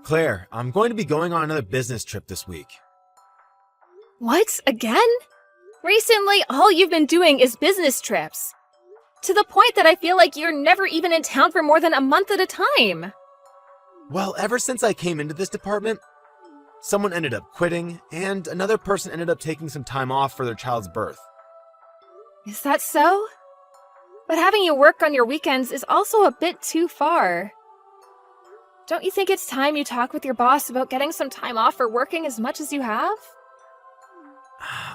Claire, I'm going to be going on another business trip this week. What? Again? Recently, all you've been doing is business trips. To the point that I feel like you're never even in town for more than a month at a time. Well, ever since I came into this department, someone ended up quitting, and another person ended up taking some time off for their child's birth. Is that so? But having you work on your weekends is also a bit too far. Don't you think it's time you talk with your boss about getting some time off for working as much as you have?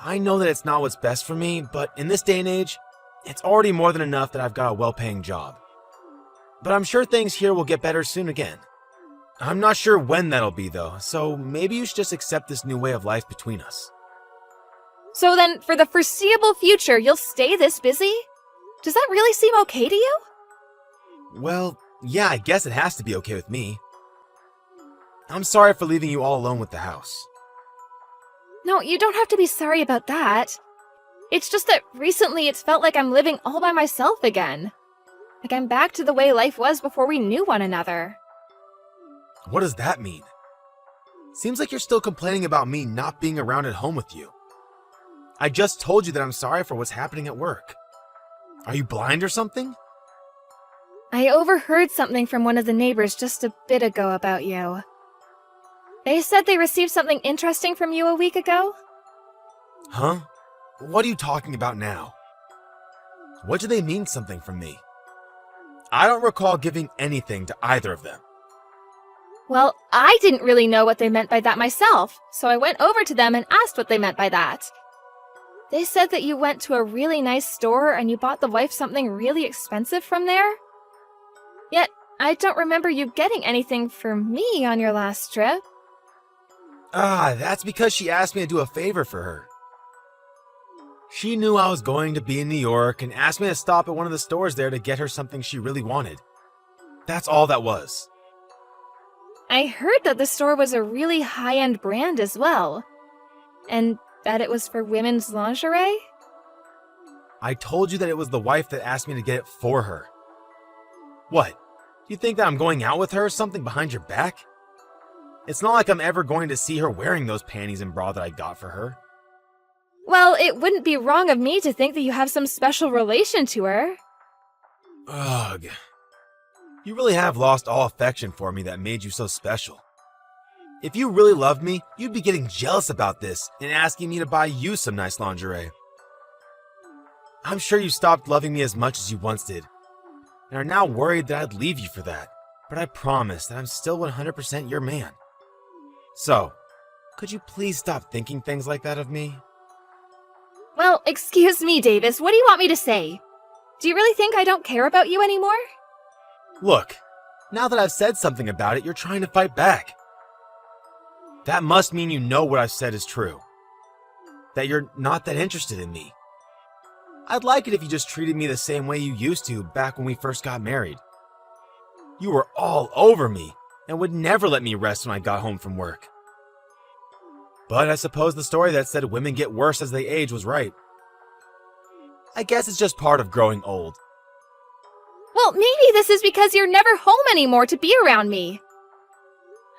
I know that it's not what's best for me, but in this day and age, it's already more than enough that I've got a well-paying job. But I'm sure things here will get better soon again. I'm not sure when that'll be though, so maybe you should just accept this new way of life between us. So then, for the foreseeable future, you'll stay this busy? Does that really seem okay to you? Well, yeah, I guess it has to be okay with me. I'm sorry for leaving you all alone with the house. No, you don't have to be sorry about that. It's just that recently it's felt like I'm living all by myself again. Like I'm back to the way life was before we knew one another. What does that mean? Seems like you're still complaining about me not being around at home with you. I just told you that I'm sorry for what's happening at work. Are you blind or something? I overheard something from one of the neighbors just a bit ago about you. They said they received something interesting from you a week ago? Huh? What are you talking about now? What do they mean something from me? I don't recall giving anything to either of them. Well, I didn't really know what they meant by that myself, so I went over to them and asked what they meant by that. They said that you went to a really nice store and you bought the wife something really expensive from there. Yet, I don't remember you getting anything for me on your last trip. That's because she asked me to do a favor for her. She knew I was going to be in New York and asked me to stop at one of the stores there to get her something she really wanted. That's all that was. I heard that the store was a really high-end brand as well. And that it was for women's lingerie? I told you that it was the wife that asked me to get it for her. What? You think that I'm going out with her or something behind your back? It's not like I'm ever going to see her wearing those panties and bra that I got for her. Well, it wouldn't be wrong of me to think that you have some special relation to her. Ugh. You really have lost all affection for me that made you so special. If you really loved me, you'd be getting jealous about this and asking me to buy you some nice lingerie. I'm sure you stopped loving me as much as you once did, and are now worried that I'd leave you for that, but I promise that I'm still 100% your man. So, could you please stop thinking things like that of me? Well, excuse me, Davis, what do you want me to say? Do you really think I don't care about you anymore? Look, now that I've said something about it, you're trying to fight back. That must mean you know what I've said is true. That you're not that interested in me. I'd like it if you just treated me the same way you used to back when we first got married. You were all over me and would never let me rest when I got home from work. But I suppose the story that said women get worse as they age was right. I guess it's just part of growing old. Well, maybe this is because you're never home anymore to be around me.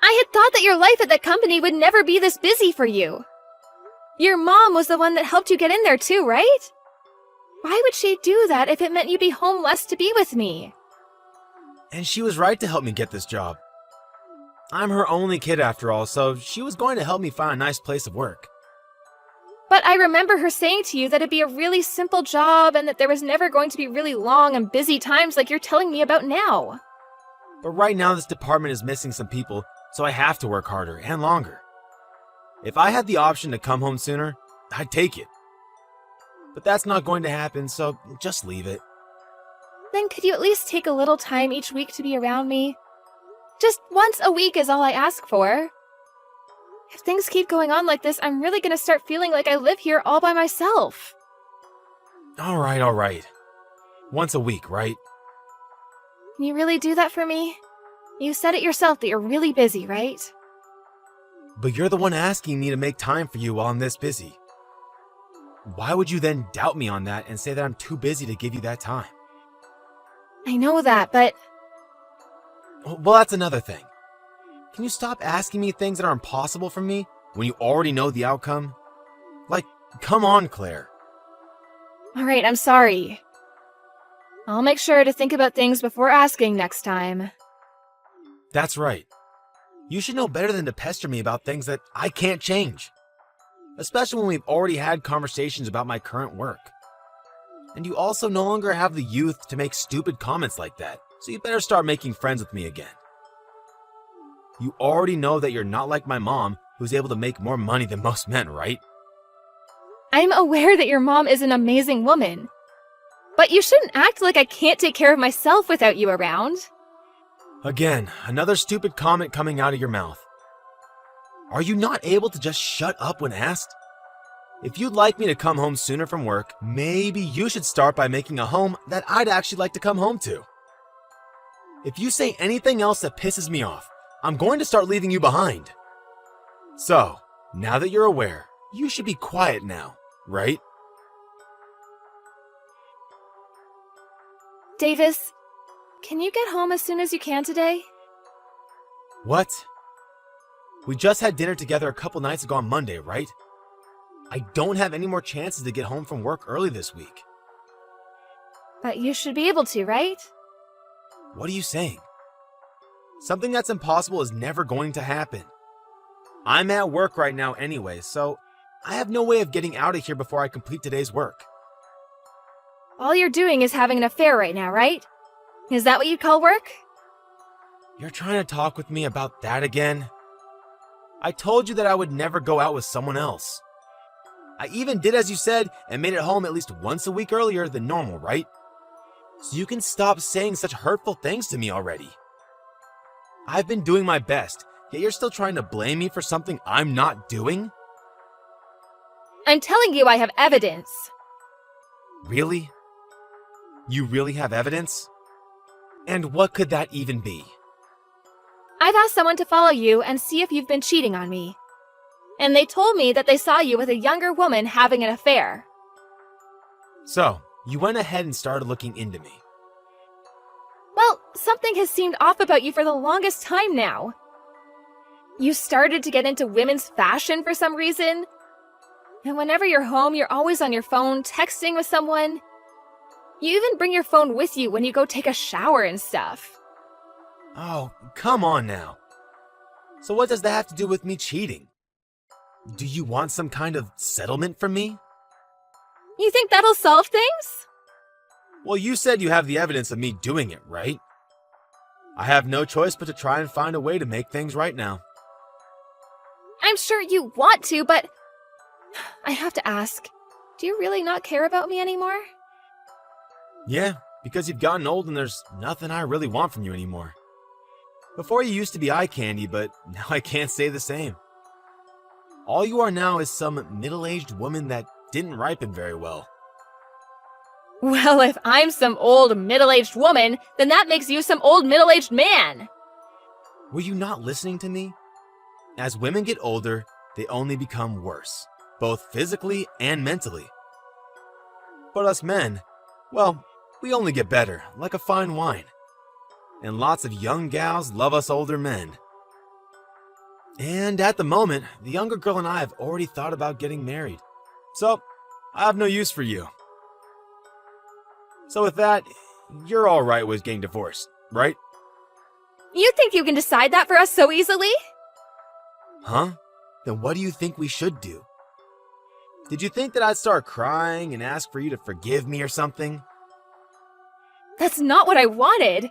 I had thought that your life at that company would never be this busy for you. Your mom was the one that helped you get in there too, right? Why would she do that if it meant you'd be home less to be with me? And she was right to help me get this job. I'm her only kid after all, so she was going to help me find a nice place of work. But I remember her saying to you that it'd be a really simple job and that there was never going to be really long and busy times like you're telling me about now. But right now this department is missing some people, so I have to work harder and longer. If I had the option to come home sooner, I'd take it. But that's not going to happen, so just leave it. Then could you at least take a little time each week to be around me? Just once a week is all I ask for. If things keep going on like this, I'm really gonna start feeling like I live here all by myself. All right. Once a week, right? Can you really do that for me? You said it yourself that you're really busy, right? But you're the one asking me to make time for you while I'm this busy. Why would you then doubt me on that and say that I'm too busy to give you that time? I know that, but... Well, that's another thing. Can you stop asking me things that are impossible for me when you already know the outcome? Like, come on, Claire. All right, I'm sorry. I'll make sure to think about things before asking next time. That's right. You should know better than to pester me about things that I can't change. Especially when we've already had conversations about my current work. And you also no longer have the youth to make stupid comments like that, so you better start making friends with me again. You already know that you're not like my mom, who's able to make more money than most men, right? I'm aware that your mom is an amazing woman. But you shouldn't act like I can't take care of myself without you around. Again, another stupid comment coming out of your mouth. Are you not able to just shut up when asked? If you'd like me to come home sooner from work, maybe you should start by making a home that I'd actually like to come home to. If you say anything else that pisses me off, I'm going to start leaving you behind. So, now that you're aware, you should be quiet now, right? Davis, can you get home as soon as you can today? What? We just had dinner together a couple nights ago on Monday, right? I don't have any more chances to get home from work early this week. But you should be able to, right? What are you saying? Something that's impossible is never going to happen. I'm at work right now anyway, so I have no way of getting out of here before I complete today's work. All you're doing is having an affair right now, right? Is that what you'd call work? You're trying to talk with me about that again? I told you that I would never go out with someone else. I even did as you said and made it home at least once a week earlier than normal, right? So you can stop saying such hurtful things to me already. I've been doing my best, yet you're still trying to blame me for something I'm not doing? I'm telling you I have evidence. Really? You really have evidence? And what could that even be? I've asked someone to follow you and see if you've been cheating on me. And they told me that they saw you with a younger woman having an affair. So, you went ahead and started looking into me. Well, something has seemed off about you for the longest time now. You started to get into women's fashion for some reason. And whenever you're home, you're always on your phone, texting with someone. You even bring your phone with you when you go take a shower and stuff. Oh, come on now. So what does that have to do with me cheating? Do you want some kind of settlement from me? You think that'll solve things? Well, you said you have the evidence of me doing it, right? I have no choice but to try and find a way to make things right now. I'm sure you want to, but I have to ask, do you really not care about me anymore? Yeah, because you've gotten old and there's nothing I really want from you anymore. Before you used to be eye candy, but now I can't say the same. All you are now is some middle-aged woman that didn't ripen very well. Well, if I'm some old middle-aged woman, then that makes you some old middle-aged man. Were you not listening to me? As women get older, they only become worse, both physically and mentally. But us men, well, we only get better, like a fine wine. And lots of young gals love us older men. And at the moment, the younger girl and I have already thought about getting married. So, I have no use for you. So with that, you're alright with getting divorced, right? You think you can decide that for us so easily? Huh? Then what do you think we should do? Did you think that I'd start crying and ask for you to forgive me or something? That's not what I wanted.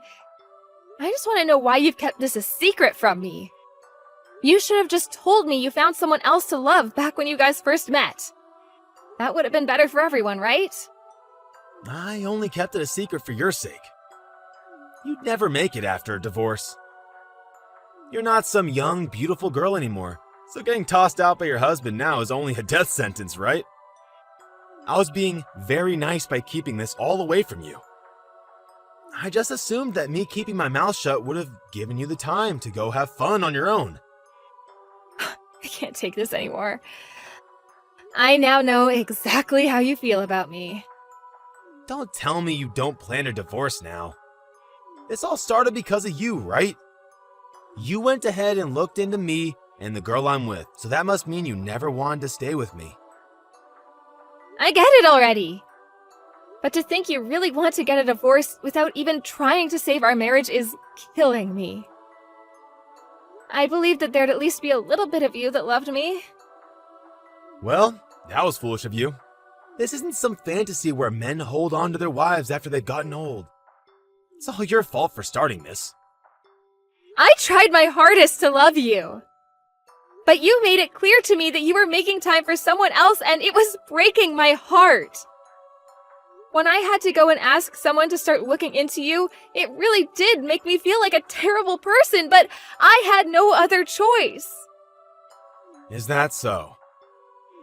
I just want to know why you've kept this a secret from me. You should have just told me you found someone else to love back when you guys first met. That would have been better for everyone, right? I only kept it a secret for your sake. You'd never make it after a divorce. You're not some young, beautiful girl anymore, so getting tossed out by your husband now is only a death sentence, right? I was being very nice by keeping this all away from you. I just assumed that me keeping my mouth shut would have given you the time to go have fun on your own. I can't take this anymore. I now know exactly how you feel about me. Don't tell me you don't plan a divorce now. This all started because of you, right? You went ahead and looked into me and the girl I'm with, so that must mean you never wanted to stay with me. I get it already. But to think you really want to get a divorce without even trying to save our marriage is killing me. I believed that there'd at least be a little bit of you that loved me. Well, that was foolish of you. This isn't some fantasy where men hold on to their wives after they've gotten old. It's all your fault for starting this. I tried my hardest to love you. But you made it clear to me that you were making time for someone else, and it was breaking my heart. When I had to go and ask someone to start looking into you, it really did make me feel like a terrible person, but I had no other choice. Is that so?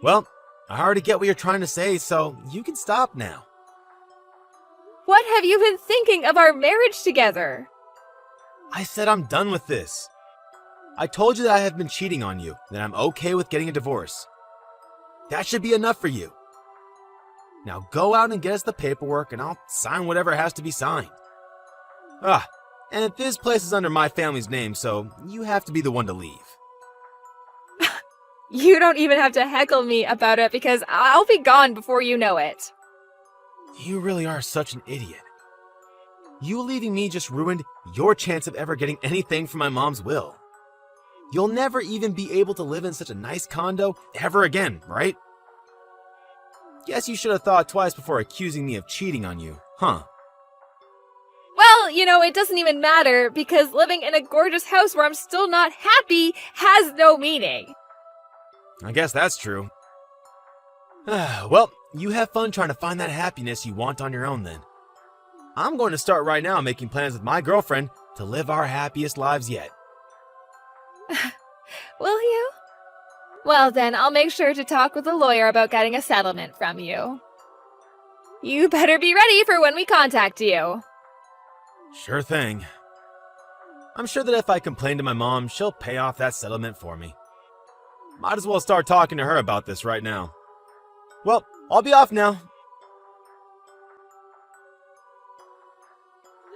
Well, I already get what you're trying to say, so you can stop now. What have you been thinking of our marriage together? I said I'm done with this. I told you that I have been cheating on you, that I'm okay with getting a divorce. That should be enough for you. Now go out and get us the paperwork and I'll sign whatever has to be signed. And this place is under my family's name, so you have to be the one to leave. You don't even have to heckle me about it because I'll be gone before you know it. You really are such an idiot. You leaving me just ruined your chance of ever getting anything from my mom's will. You'll never even be able to live in such a nice condo ever again, right? Guess you should have thought twice before accusing me of cheating on you, huh? Well, it doesn't even matter because living in a gorgeous house where I'm still not happy has no meaning. I guess that's true. Well, you have fun trying to find that happiness you want on your own then. I'm going to start right now making plans with my girlfriend to live our happiest lives yet. Will you? Well then, I'll make sure to talk with a lawyer about getting a settlement from you. You better be ready for when we contact you. Sure thing. I'm sure that if I complain to my mom, she'll pay off that settlement for me. Might as well start talking to her about this right now. Well, I'll be off now.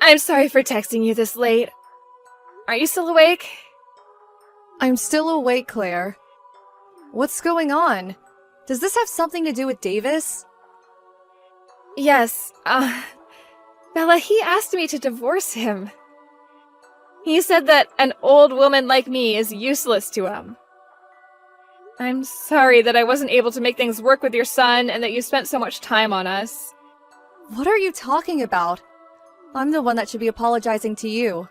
I'm sorry for texting you this late. Are you still awake? I'm still awake, Claire. What's going on? Does this have something to do with Davis? Yes, Bella, he asked me to divorce him. He said that an old woman like me is useless to him. I'm sorry that I wasn't able to make things work with your son and that you spent so much time on us. What are you talking about? I'm the one that should be apologizing to you.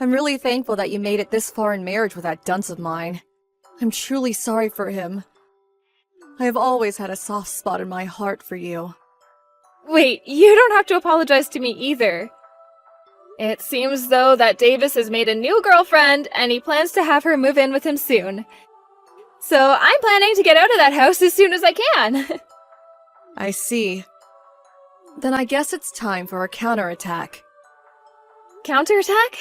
I'm really thankful that you made it this far in marriage with that dunce of mine. I'm truly sorry for him. I have always had a soft spot in my heart for you. Wait, you don't have to apologize to me either. It seems though that Davis has made a new girlfriend and he plans to have her move in with him soon. So I'm planning to get out of that house as soon as I can. I see. Then I guess it's time for a counterattack. Counterattack?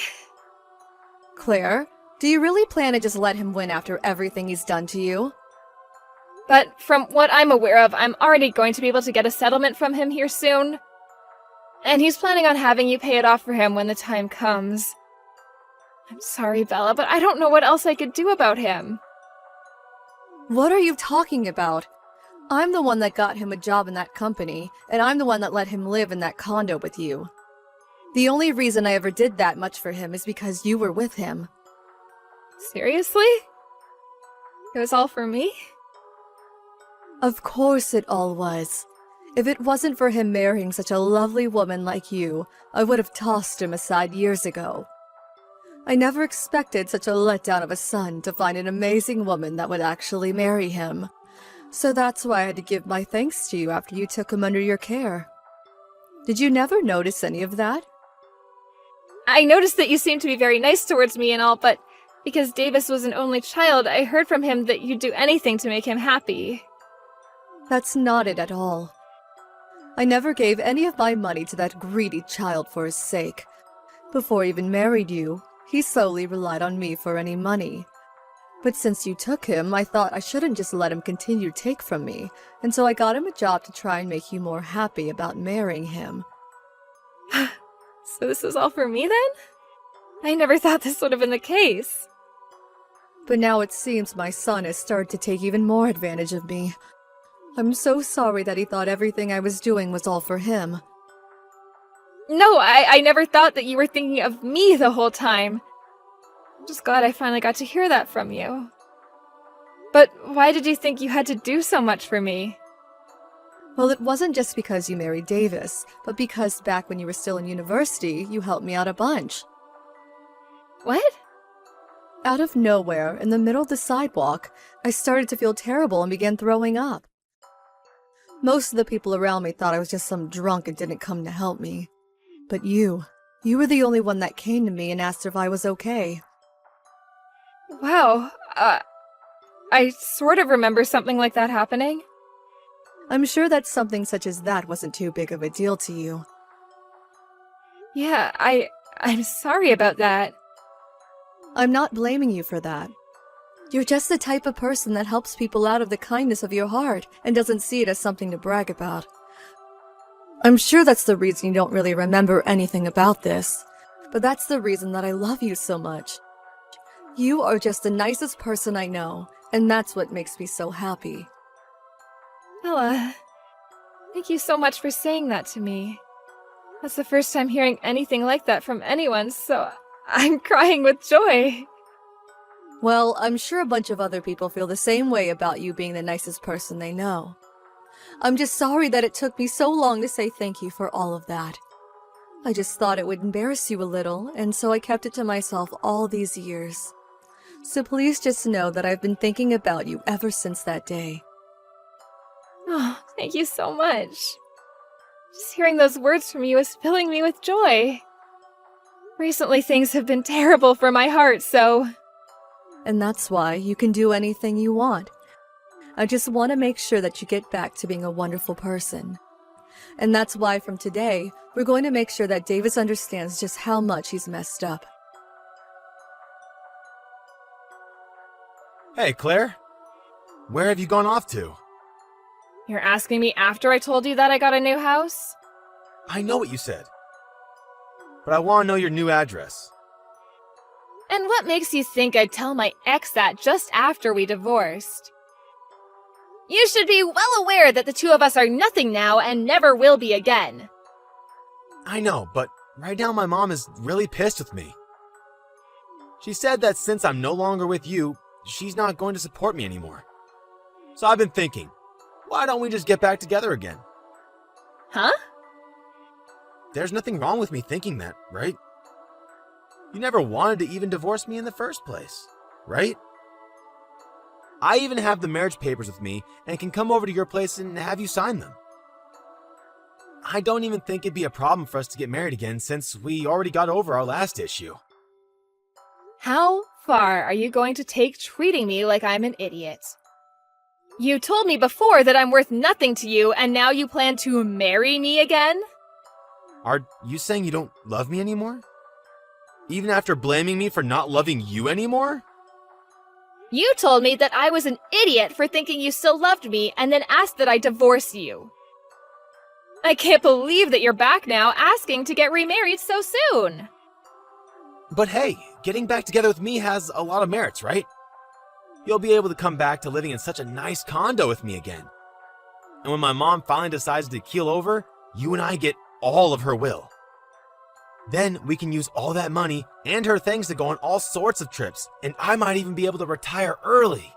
Claire, do you really plan to just let him win after everything he's done to you? But from what I'm aware of, I'm already going to be able to get a settlement from him here soon. And he's planning on having you pay it off for him when the time comes. I'm sorry, Bella, but I don't know what else I could do about him. What are you talking about? I'm the one that got him a job in that company, and I'm the one that let him live in that condo with you. The only reason I ever did that much for him is because you were with him. Seriously? It was all for me? Of course it all was. If it wasn't for him marrying such a lovely woman like you, I would have tossed him aside years ago. I never expected such a letdown of a son to find an amazing woman that would actually marry him. So that's why I had to give my thanks to you after you took him under your care. Did you never notice any of that? I noticed that you seemed to be very nice towards me and all, but because Davis was an only child, I heard from him that you'd do anything to make him happy. That's not it at all. I never gave any of my money to that greedy child for his sake. Before I even married you, he solely relied on me for any money. But since you took him, I thought I shouldn't just let him continue to take from me, and so I got him a job to try and make you more happy about marrying him. So this was all for me then? I never thought this would have been the case. But now it seems my son has started to take even more advantage of me. I'm so sorry that he thought everything I was doing was all for him. No, I never thought that you were thinking of me the whole time. I'm just glad I finally got to hear that from you. But why did you think you had to do so much for me? Well, it wasn't just because you married Davis, but because back when you were still in university, you helped me out a bunch. What? Out of nowhere, in the middle of the sidewalk, I started to feel terrible and began throwing up. Most of the people around me thought I was just some drunk and didn't come to help me. But you were the only one that came to me and asked if I was okay. Wow, I sort of remember something like that happening. I'm sure that something such as that wasn't too big of a deal to you. Yeah, I'm sorry about that. I'm not blaming you for that. You're just the type of person that helps people out of the kindness of your heart and doesn't see it as something to brag about. I'm sure that's the reason you don't really remember anything about this, but that's the reason that I love you so much. You are just the nicest person I know, and that's what makes me so happy. Ella, thank you so much for saying that to me. That's the first time hearing anything like that from anyone, so I'm crying with joy. Well, I'm sure a bunch of other people feel the same way about you being the nicest person they know. I'm just sorry that it took me so long to say thank you for all of that. I just thought it would embarrass you a little, and so I kept it to myself all these years. So please just know that I've been thinking about you ever since that day. Oh, thank you so much. Just hearing those words from you is filling me with joy. Recently, things have been terrible for my heart, so... And that's why you can do anything you want. I just want to make sure that you get back to being a wonderful person. And that's why from today, we're going to make sure that Davis understands just how much he's messed up. Hey, Claire. Where have you gone off to? You're asking me after I told you that I got a new house? I know what you said. But I want to know your new address. And what makes you think I'd tell my ex that just after we divorced? You should be well aware that the two of us are nothing now and never will be again. I know, but right now my mom is really pissed with me. She said that since I'm no longer with you, she's not going to support me anymore. So I've been thinking, why don't we just get back together again? Huh? There's nothing wrong with me thinking that, right? You never wanted to even divorce me in the first place, right? I even have the marriage papers with me and can come over to your place and have you sign them. I don't even think it'd be a problem for us to get married again since we already got over our last issue. How far are you going to take treating me like I'm an idiot? You told me before that I'm worth nothing to you, and now you plan to marry me again? Are you saying you don't love me anymore? Even after blaming me for not loving you anymore? You told me that I was an idiot for thinking you still loved me and then asked that I divorce you. I can't believe that you're back now asking to get remarried so soon. But hey, getting back together with me has a lot of merits, right? You'll be able to come back to living in such a nice condo with me again. And when my mom finally decides to keel over, you and I get all of her will. Then we can use all that money and her things to go on all sorts of trips, and I might even be able to retire early.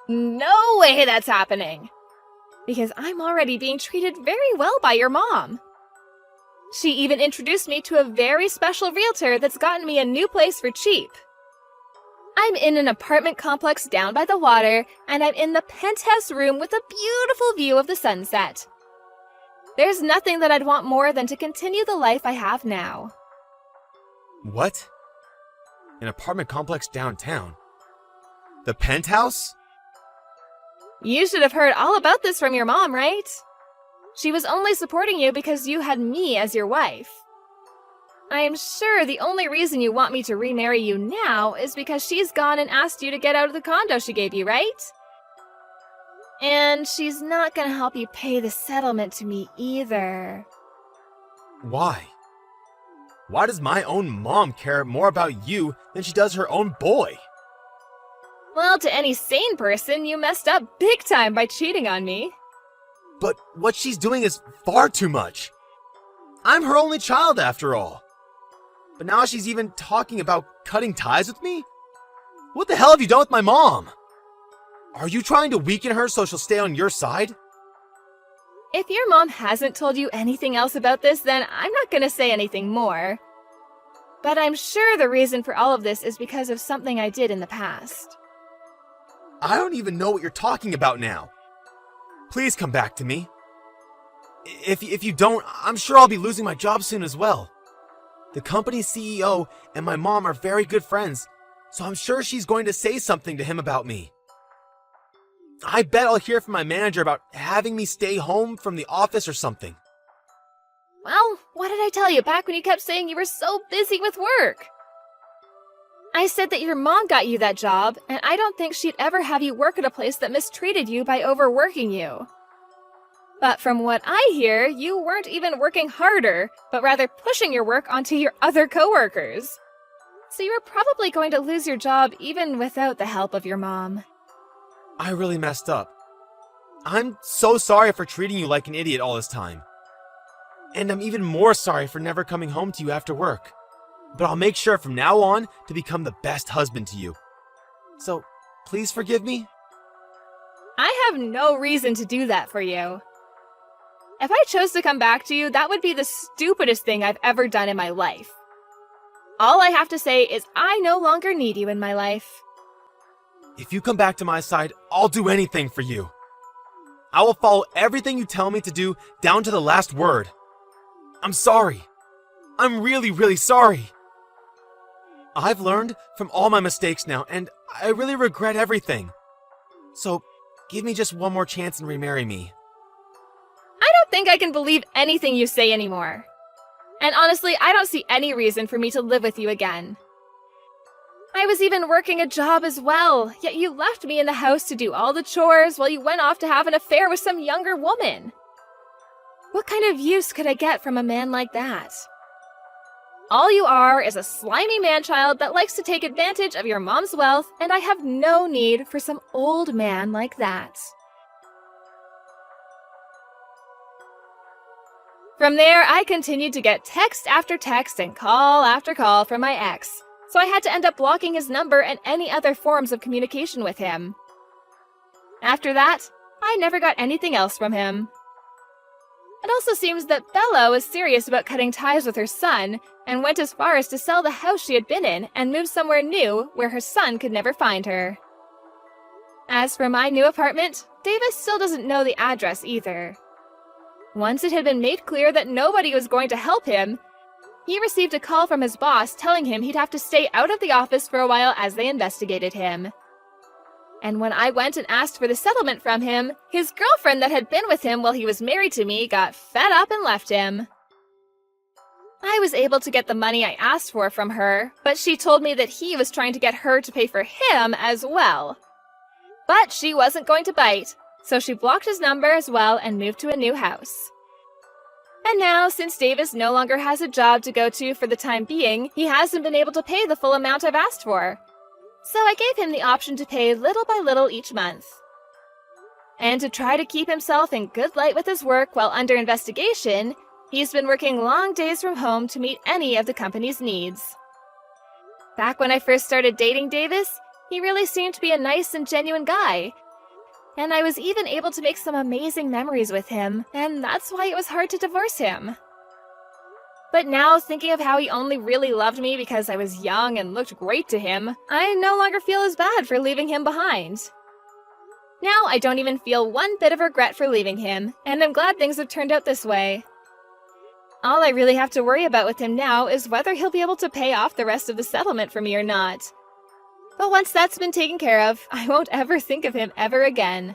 No way that's happening. Because I'm already being treated very well by your mom. She even introduced me to a very special realtor that's gotten me a new place for cheap. I'm in an apartment complex down by the water, and I'm in the penthouse room with a beautiful view of the sunset. There's nothing that I'd want more than to continue the life I have now. What? An apartment complex downtown? The penthouse? You should have heard all about this from your mom, right? She was only supporting you because you had me as your wife. I am sure the only reason you want me to remarry you now is because she's gone and asked you to get out of the condo she gave you, right? And she's not gonna help you pay the settlement to me either. Why? Why does my own mom care more about you than she does her own boy? Well, to any sane person, you messed up big time by cheating on me. But what she's doing is far too much. I'm her only child after all. But now she's even talking about cutting ties with me? What the hell have you done with my mom? Are you trying to weaken her so she'll stay on your side? If your mom hasn't told you anything else about this, then I'm not gonna say anything more. But I'm sure the reason for all of this is because of something I did in the past. I don't even know what you're talking about now. Please come back to me. If you don't, I'm sure I'll be losing my job soon as well. The company's CEO and my mom are very good friends, so I'm sure she's going to say something to him about me. I bet I'll hear from my manager about having me stay home from the office or something. Well, what did I tell you back when you kept saying you were so busy with work? I said that your mom got you that job, and I don't think she'd ever have you work at a place that mistreated you by overworking you. But from what I hear, you weren't even working harder, but rather pushing your work onto your other coworkers. So you were probably going to lose your job even without the help of your mom. I really messed up. I'm so sorry for treating you like an idiot all this time. And I'm even more sorry for never coming home to you after work. But I'll make sure from now on to become the best husband to you. So, please forgive me? I have no reason to do that for you. If I chose to come back to you, that would be the stupidest thing I've ever done in my life. All I have to say is I no longer need you in my life. If you come back to my side, I'll do anything for you. I will follow everything you tell me to do down to the last word. I'm sorry. I'm really, really sorry. I've learned from all my mistakes now, and I really regret everything. So, give me just one more chance and remarry me. I don't think I can believe anything you say anymore. And honestly, I don't see any reason for me to live with you again. I was even working a job as well, yet you left me in the house to do all the chores while you went off to have an affair with some younger woman. What kind of use could I get from a man like that? All you are is a slimy man-child that likes to take advantage of your mom's wealth, and I have no need for some old man like that. From there, I continued to get text after text and call after call from my ex, so I had to end up blocking his number and any other forms of communication with him. After that, I never got anything else from him. It also seems that Bella was serious about cutting ties with her son and went as far as to sell the house she had been in and move somewhere new where her son could never find her. As for my new apartment, Davis still doesn't know the address either. Once it had been made clear that nobody was going to help him, he received a call from his boss telling him he'd have to stay out of the office for a while as they investigated him. And when I went and asked for the settlement from him, his girlfriend that had been with him while he was married to me got fed up and left him. I was able to get the money I asked for from her, but she told me that he was trying to get her to pay for him as well. But she wasn't going to bite, so she blocked his number as well and moved to a new house. And now, since Davis no longer has a job to go to for the time being, he hasn't been able to pay the full amount I've asked for. So I gave him the option to pay little by little each month. And to try to keep himself in good light with his work while under investigation, he's been working long days from home to meet any of the company's needs. Back when I first started dating Davis, he really seemed to be a nice and genuine guy. And I was even able to make some amazing memories with him, and that's why it was hard to divorce him. But now, thinking of how he only really loved me because I was young and looked great to him, I no longer feel as bad for leaving him behind. Now, I don't even feel one bit of regret for leaving him, and I'm glad things have turned out this way. All I really have to worry about with him now is whether he'll be able to pay off the rest of the settlement for me or not. But once that's been taken care of, I won't ever think of him ever again.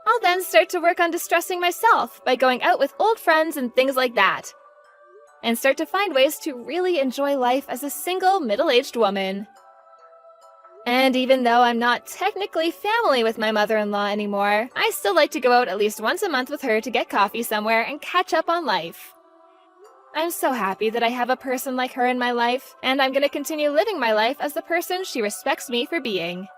I'll then start to work on distressing myself by going out with old friends and things like that, and start to find ways to really enjoy life as a single, middle-aged woman. And even though I'm not technically family with my mother-in-law anymore, I still like to go out at least once a month with her to get coffee somewhere and catch up on life. I'm so happy that I have a person like her in my life, and I'm gonna continue living my life as the person she respects me for being.